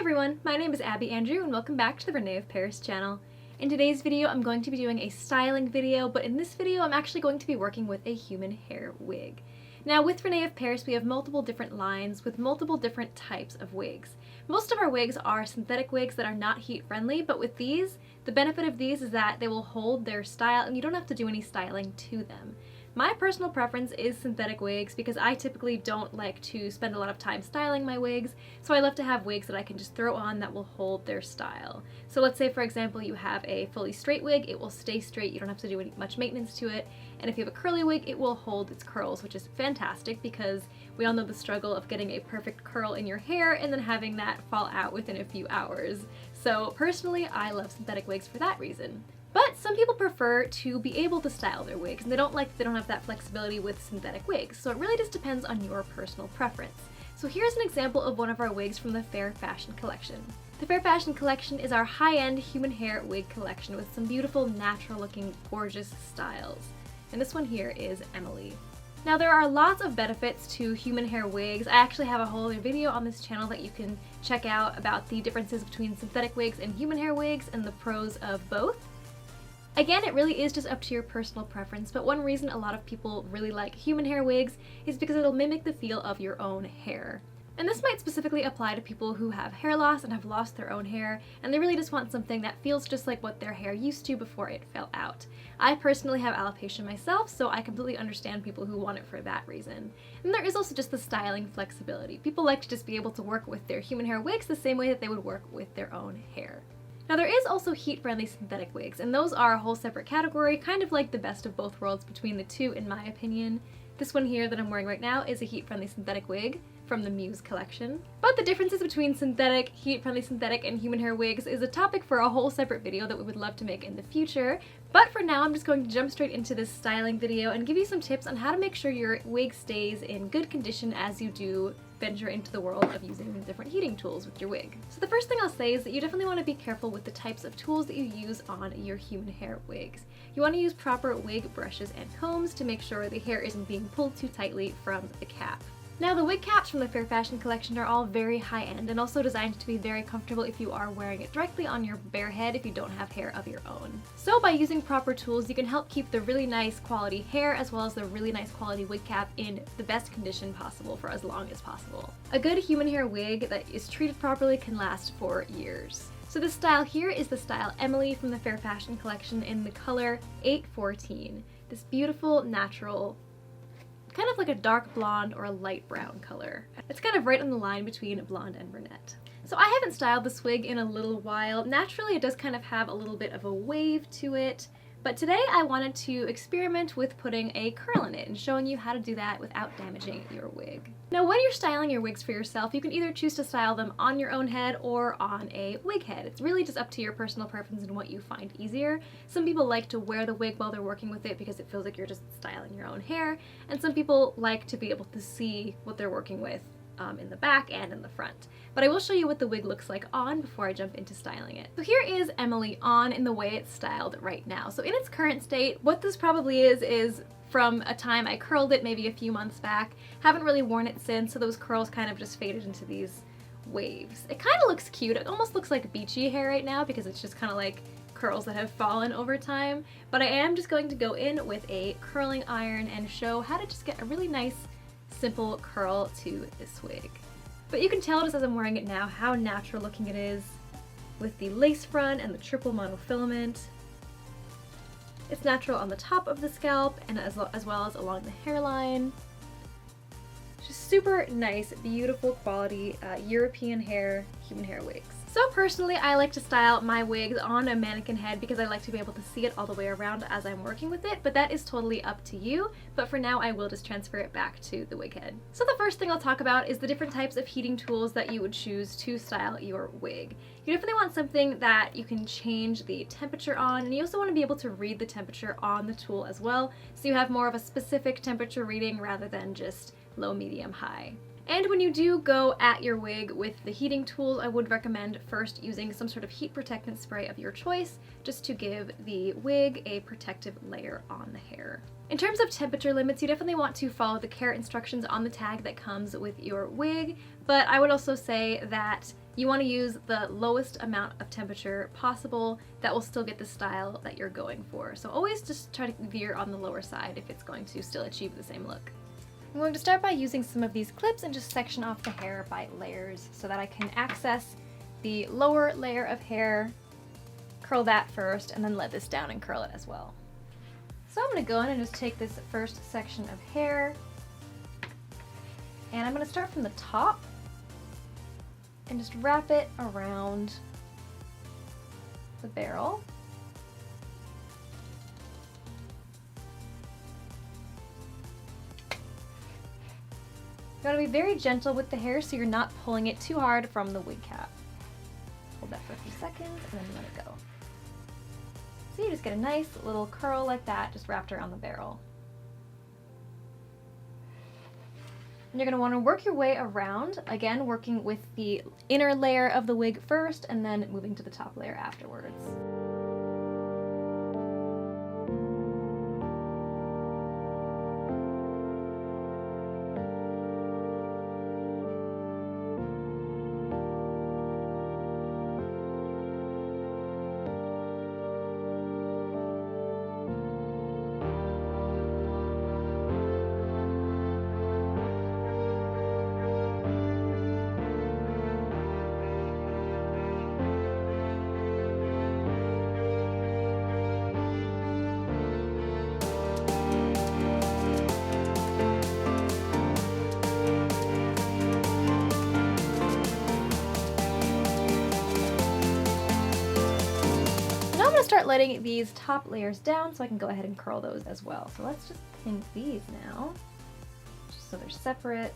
everyone, my name is Abby Andrew and welcome back to the René of Paris channel. In today's video I'm going to be doing a styling video, but in this video I'm actually going to be working with a human hair wig. Now with René of Paris we have multiple different lines with multiple different types of wigs. Most of our wigs are synthetic wigs that are not heat friendly, but with these, the benefit of these is that they will hold their style and you don't have to do any styling to them. My personal preference is synthetic wigs because I typically don't like to spend a lot of time styling my wigs, so I love to have wigs that I can just throw on that will hold their style. So let's say for example you have a fully straight wig, it will stay straight, you don't have to do much maintenance to it, and if you have a curly wig it will hold its curls, which is fantastic because we all know the struggle of getting a perfect curl in your hair and then having that fall out within a few hours. So personally I love synthetic wigs for that reason. But some people prefer to be able to style their wigs and they don't have that flexibility with synthetic wigs, so it really just depends on your personal preference. So here's an example of one of our wigs from the Fair Fashion Collection. The Fair Fashion Collection is our high-end human hair wig collection with some beautiful, natural-looking, gorgeous styles. And this one here is Emily. Now there are lots of benefits to human hair wigs. I actually have a whole other video on this channel that you can check out about the differences between synthetic wigs and human hair wigs and the pros of both. Again, it really is just up to your personal preference, but one reason a lot of people really like human hair wigs is because it'll mimic the feel of your own hair. And this might specifically apply to people who have hair loss and have lost their own hair, and they really just want something that feels just like what their hair used to before it fell out. I personally have alopecia myself, so I completely understand people who want it for that reason. And there is also just the styling flexibility. People like to just be able to work with their human hair wigs the same way that they would work with their own hair. Now there is also heat-friendly synthetic wigs, and those are a whole separate category, kind of like the best of both worlds between the two in my opinion. This one here that I'm wearing right now is a heat-friendly synthetic wig from the Muse collection. But the differences between synthetic, heat-friendly synthetic, and human hair wigs is a topic for a whole separate video that we would love to make in the future. But for now I'm just going to jump straight into this styling video and give you some tips on how to make sure your wig stays in good condition as you do venture into the world of using different heating tools with your wig. So the first thing I'll say is that you definitely want to be careful with the types of tools that you use on your human hair wigs. You want to use proper wig brushes and combs to make sure the hair isn't being pulled too tightly from the cap. Now the wig caps from the Fair Fashion Collection are all very high-end and also designed to be very comfortable if you are wearing it directly on your bare head if you don't have hair of your own. So by using proper tools you can help keep the really nice quality hair as well as the really nice quality wig cap in the best condition possible for as long as possible. A good human hair wig that is treated properly can last for years. So this style here is the style Emily from the Fair Fashion Collection in the color 814. This beautiful, natural, kind of like a dark blonde or a light brown color. It's kind of right on the line between blonde and brunette. So I haven't styled this wig in a little while. Naturally it does kind of have a little bit of a wave to it, but today I wanted to experiment with putting a curl in it and showing you how to do that without damaging your wig. Now when you're styling your wigs for yourself, you can either choose to style them on your own head or on a wig head. It's really just up to your personal preference and what you find easier. Some people like to wear the wig while they're working with it because it feels like you're just styling your own hair, and some people like to be able to see what they're working with in the back and in the front. But I will show you what the wig looks like on before I jump into styling it. So here is Emily on in the way it's styled right now. So in its current state, what this probably is from a time I curled it maybe a few months back. Haven't really worn it since, so those curls kind of just faded into these waves. It kind of looks cute. It almost looks like beachy hair right now because it's just kind of like curls that have fallen over time. But I am just going to go in with a curling iron and show how to just get a really nice simple curl to this wig. But you can tell just as I'm wearing it now how natural looking it is with the lace front and the triple monofilament. It's natural on the top of the scalp and as well as along the hairline. Just super nice, beautiful quality European hair, human hair wigs. So personally, I like to style my wigs on a mannequin head because I like to be able to see it all the way around as I'm working with it, but that is totally up to you. But for now, I will just transfer it back to the wig head. So the first thing I'll talk about is the different types of heating tools that you would choose to style your wig. You definitely want something that you can change the temperature on, and you also want to be able to read the temperature on the tool as well, so you have more of a specific temperature reading rather than just low, medium, high. And when you do go at your wig with the heating tools, I would recommend first using some sort of heat protectant spray of your choice just to give the wig a protective layer on the hair. In terms of temperature limits, you definitely want to follow the care instructions on the tag that comes with your wig, but I would also say that You want to use the lowest amount of temperature possible that will still get the style that you're going for. So always just try to veer on the lower side if it's going to still achieve the same look. I'm going to start by using some of these clips and just section off the hair by layers so that I can access the lower layer of hair, curl that first, and then let this down and curl it as well. So I'm going to go in and just take this first section of hair, and I'm going to start from the top and just wrap it around the barrel. You want to be very gentle with the hair so you're not pulling it too hard from the wig cap. Hold that for a few seconds and then let it go. So you just get a nice little curl like that, just wrapped around the barrel. And you're going to want to work your way around, again working with the inner layer of the wig first and then moving to the top layer afterwards. Start letting these top layers down so I can go ahead and curl those as well. So let's just pin these now, just so they're separate.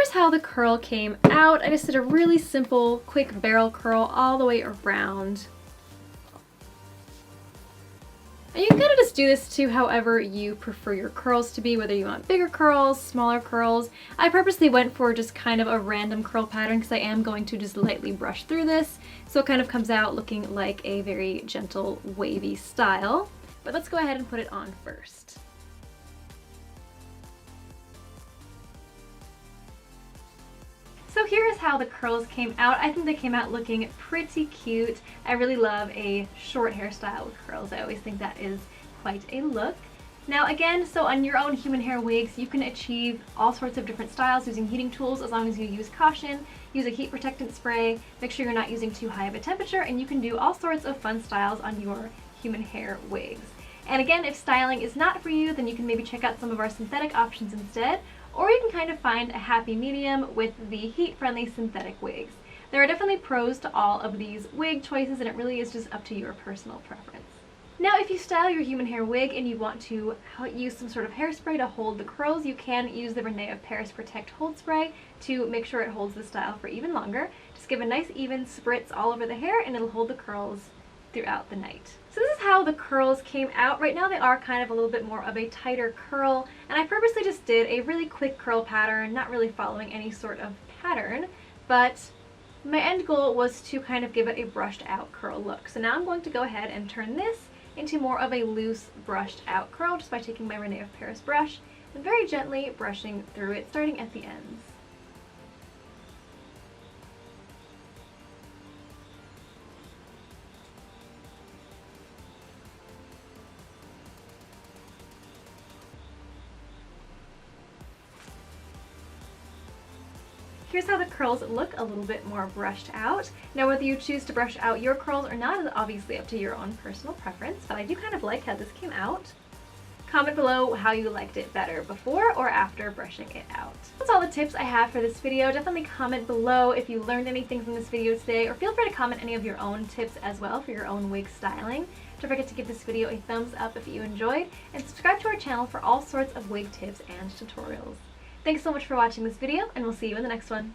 here's how the curl came out. I just did a really simple, quick barrel curl all the way around. And you can kind of just do this to however you prefer your curls to be, whether you want bigger curls, smaller curls. I purposely went for just kind of a random curl pattern because I am going to just lightly brush through this, so it kind of comes out looking like a very gentle, wavy style. But let's go ahead and put it on first. So here is how the curls came out. I think they came out looking pretty cute. I really love a short hairstyle with curls. I always think that is quite a look. Now again, so on your own human hair wigs, you can achieve all sorts of different styles using heating tools as long as you use caution, use a heat protectant spray, make sure you're not using too high of a temperature, and you can do all sorts of fun styles on your human hair wigs. And again, if styling is not for you, then you can maybe check out some of our synthetic options instead, or you can kind of find a happy medium with the heat-friendly synthetic wigs. There are definitely pros to all of these wig choices, and it really is just up to your personal preference. Now, if you style your human hair wig and you want to use some sort of hairspray to hold the curls, you can use the René of Paris Protect Hold Spray to make sure it holds the style for even longer. Just give a nice even spritz all over the hair and it'll hold the curls throughout the night. So this is how the curls came out. Right now they are kind of a little bit more of a tighter curl, and I purposely just did a really quick curl pattern, not really following any sort of pattern, but my end goal was to kind of give it a brushed out curl look. So now I'm going to go ahead and turn this into more of a loose brushed out curl just by taking my René of Paris brush and very gently brushing through it, starting at the ends. Here's how the curls look a little bit more brushed out. Now whether you choose to brush out your curls or not is obviously up to your own personal preference, but I do kind of like how this came out. Comment below how you liked it better before or after brushing it out. That's all the tips I have for this video. Definitely comment below if you learned anything from this video today, or feel free to comment any of your own tips as well for your own wig styling. Don't forget to give this video a thumbs up if you enjoyed, and subscribe to our channel for all sorts of wig tips and tutorials. Thanks so much for watching this video, and we'll see you in the next one.